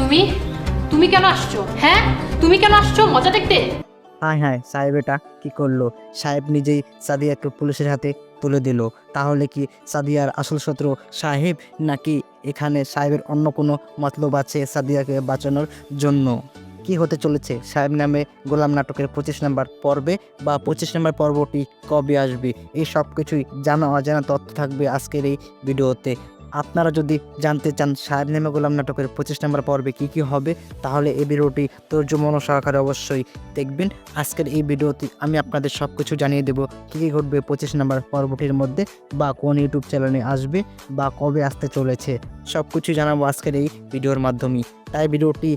তুমি তুমি কেন আসছো? হ্যাঁ, তুমি কেন আসছো মজা দেখতে? হায় হায়, সাহেব এটা কি করলো? সাহেব নিজেই সাদিয়াকে পুলিশের হাতে তুলে দিল। তাহলে কি সাদিয়ার আসল শত্রু সাহেব, নাকি এখানে সাহেবের অন্য কোনো মতলব আছে সাদিয়াকে বাঁচানোর জন্য? কি হতে চলেছে সাহেব নামে গোলাম নাটকের 25 নম্বর পর্বে, বা 25 নম্বর পর্বটি কবে আসবে? এই সব কিছুই জানা অজানা তথ্য থাকবে আজকের এই ভিডিওতে। আপনারা যদি জানতে চান সাহেব নামে গোলাম নাটকের 25 নম্বর পর্বে কি হবে, তাহলে এই ভিডিওটি ধৈর্য মন সহকারে অবশ্যই দেখবেন। আজকের এই ভিডিওতে আমি আপনাদের সব কিছু জানিয়ে দেব কী ঘটবে 25 নম্বর পর্বটির মধ্যে, বা কোন ইউটিউব চ্যানেলে আসবে, বা কবে আসতে চলেছে। সব কিছু জানাবো আজকের এই ভিডিওর মাধ্যমে। তাই ভিডিওটি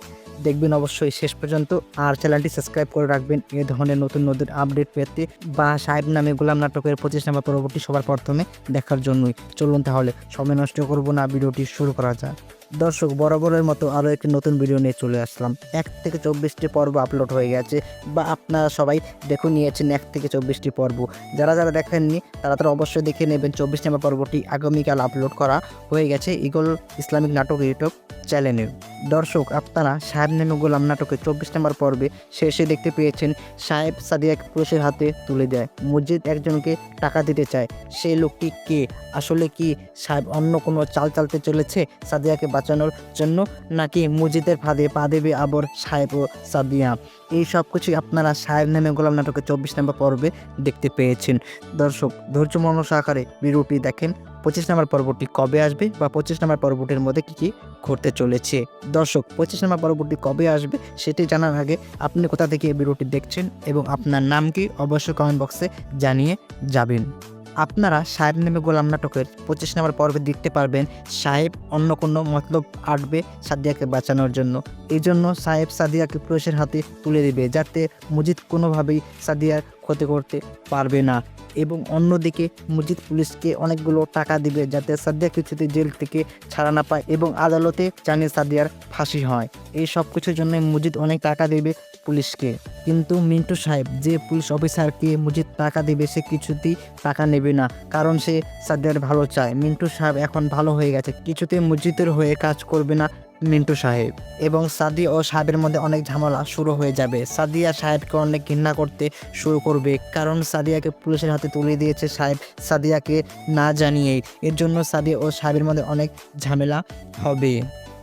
দেখবেন অবশ্যই শেষ পর্যন্ত, আর চ্যানেলটি সাবস্ক্রাইব করে রাখবেন এই ধরনের নতুন নতুন আপডেট পেতে, বা সাহেব নামে গোলাম নাটকের 25 নম্বর পর্বটি সবার প্রথমে দেখার জন্যই। চলুন তাহলে সময় নষ্ট করব না, ভিডিওটি শুরু করা যায়। দর্শক, বরাবরের মতো আরও একটি নতুন ভিডিও নিয়ে চলে আসলাম। 1 থেকে 24টি পর্ব আপলোড হয়ে গেছে, বা আপনারা সবাই দেখে নিয়েছেন 1 থেকে 24টি পর্ব। যারা যারা দেখেননি তারা অবশ্যই দেখে নেবেন। 24 নম্বর পর্বটি আগামীকাল আপলোড করা হয়ে গেছে ইগল ইসলামিক নাটক ইউটিউব চ্যানেলে। দর্শক, আপনারা সাহেব নামে গোলাম নাটকের 24 নম্বর পর্বে শেষে দেখতে পেয়েছেন সাহেব সাদিয়াকে পুলিশের হাতে তুলে দেয়। মসজিদ একজনকে টাকা দিতে চায়। সেই লোকটি কে? আসলে কি সাহেব অন্য কোনো চাল চালতে চলেছে সাদিয়াকে বাঁচানোর জন্য, নাকি মসজিদের ফাঁদে পা দেবে আবার সাহেব ও সাদিয়া? এই সব কিছুই আপনারা সাহেব নামে গোলাম নাটকের 24 নম্বর পর্বে দেখতে পেয়েছেন। দর্শক, ধৈর্য মন সহকারে ভিডিওটি দেখেন। 25 নম্বর পর্বটি কবে আসবে, বা 25 নম্বর পর্বটির মধ্যে কী ঘটতে চলেছে। দর্শক, 25 নম্বর পর্বটি কবে আসবে সেটি জানার আগে আপনি কোথা থেকে এই ভিডিওটি দেখছেন এবং আপনার নাম কি অবশ্যই কমেন্ট বক্সে জানিয়ে যাবেন। আপনারা সাহেব নামে গোলাম নাটকের 25 নম্বর পর্বে দেখতে পারবেন সাহেব অন্য কোনো মতলব আটবে সাদিয়াকে বাঁচানোর জন্য। এই জন্য সাহেব সাদিয়াকে পুলিশের হাতে তুলে দেবে, যাতে মজিদ কোনোভাবেই সাদিয়ার ক্ষতি করতে পারবে না। এবং অন্যদিকে মজিদ পুলিশকে অনেকগুলো টাকা দিবে, যাতে সাদিয়া কিছুতে জেল থেকে ছাড়া না পায় এবং আদালতে জানিয়ে সাদিয়ার ফাঁসি হয়। এই সব কিছুর জন্য মজিদ অনেক টাকা দেবে পুলিশকে। কিন্তু মিন্টু সাহেব, যে পুলিশ অফিসারকে মজিদ টাকা দেবে, সে কিছুতেই টাকা নেবে না, কারণ সে সাদিয়ার ভালো চায়। মিন্টু সাহেব এখন ভালো হয়ে গেছে, কিছুতেই মসজিদের হয়ে কাজ করবে না মিন্টু সাহেব। এবং সাদিয়া ও সাহেবের মধ্যে অনেক ঝামেলা শুরু হয়ে যাবে। সাদিয়া সাহেবকে অনেক ঘৃণা করতে শুরু করবে, কারণ সাদিয়াকে পুলিশের হাতে তুলে দিয়েছে সাহেব সাদিয়াকে না জানিয়েই। এর জন্য সাদিয়া ও সাহেবের মধ্যে অনেক ঝামেলা হবে।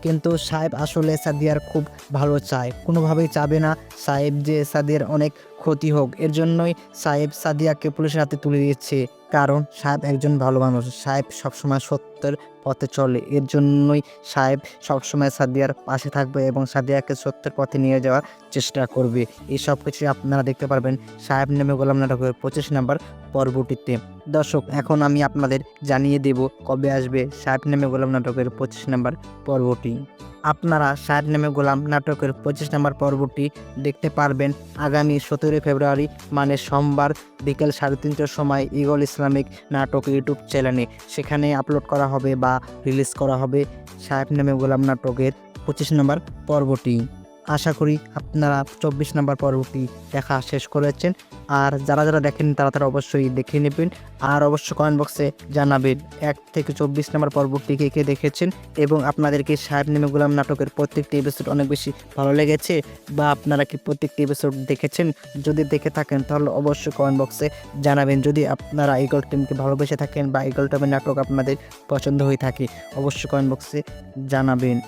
কিন্তু সাহেব আসলে সাদিয়ার খুব ভালো চায়, কোনোভাবেই চাবে না সাহেব যে সাদিয়ার অনেক ক্ষতি হোক। এর জন্যই সাহেব সাদিয়াকে পুলিশের হাতে তুলে দিয়েছে, কারণ সাহেব একজন ভালো মানুষ। সাহেব সবসময় সত্যের পথে চলে, এর জন্যই সাহেব সবসময় সাদিয়ার পাশে থাকবে এবং সাদিয়াকে সত্যের পথে নিয়ে যাওয়ার চেষ্টা করবে। এই সব কিছুই আপনারা দেখতে পারবেন সাহেব নামে গোলাম নাটকের 25 নম্বর পর্বটিতে। দর্শক, এখন আমি আপনাদের জানিয়ে দেব কবে আসবে সাহেব নামে গোলাম নাটকের 25 নম্বর পর্বটি। আপনারা সাহেব নামে গোলাম নাটকের 25 নম্বর পর্বটি দেখতে পারবেন আগামী 17 ফেব্রুয়ারি, মানে সোমবার বিকেল 3:30টার সময় ইগল ইসলামিক নাটক ইউটিউব চ্যানেলে। সেখানে আপলোড করা হবে বা রিলিজ করা হবে সাহেব নামে গোলাম নাটকের 25 নম্বর পর্বটি। আশা করি আপনারা 24 নম্বর পর্বটি দেখা শেষ করেছেন, আর যারা যারা দেখেন তারা অবশ্যই দেখে নেবেন। আর অবশ্যই কমেন্ট বক্সে জানাবেন 1 থেকে 24 নম্বর পর্বটি কে দেখেছেন, এবং আপনাদেরকে সাহেব নামে গোলাম নাটকের প্রত্যেকটি এপিসোড অনেক বেশি ভালো লেগেছে, বা আপনারা কি প্রত্যেকটি এপিসোড দেখেছেন। যদি দেখে থাকেন তাহলে অবশ্যই কমেন্ট বক্সে জানাবেন। যদি আপনারা ইগল টিমকে ভালোবেসে থাকেন বা ইগল টিমের নাটক আপনাদের পছন্দ হয়ে থাকে, অবশ্যই কমেন্ট বক্সে জানাবেন।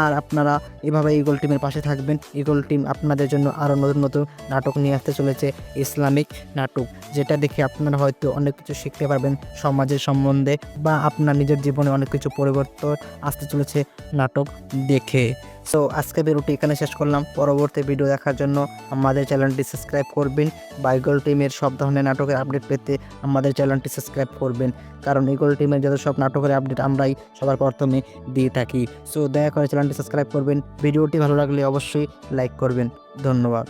আর আপনারা এভাবে ইগল টিমের পাশে থাকবেন। ইগল টিম আপনাদের জন্য আরও নতুন নতুন নাটক নিয়ে আসতে চলেছে, ইসলামিক নাটক, যেটা দেখে আপনারা হয়তো অনেক কিছু শিখতে পারবেন সমাজের সম্বন্ধে, বা আপনার নিজের জীবনে অনেক কিছু পরিবর্তন আসতে চলেছে নাটক দেখে। সো আজকে ভিডিওটি এখানে শেষ করলাম। পরবর্তী ভিডিও দেখার জন্য আমাদের চ্যানেলটি সাবস্ক্রাইব করবেন, বা ইগল টিমের সব ধরনের নাটকের আপডেট পেতে আমাদের চ্যানেলটি সাবস্ক্রাইব করবেন, কারণ ইগল টিমের যত সব নাটকের আপডেট আমরাই সবার প্রথমে দিয়ে থাকি। সো দয়া করে চ্যানেলটি সাবস্ক্রাইব করবেন। ভিডিওটি ভালো লাগলে অবশ্যই লাইক করবেন। ধন্যবাদ।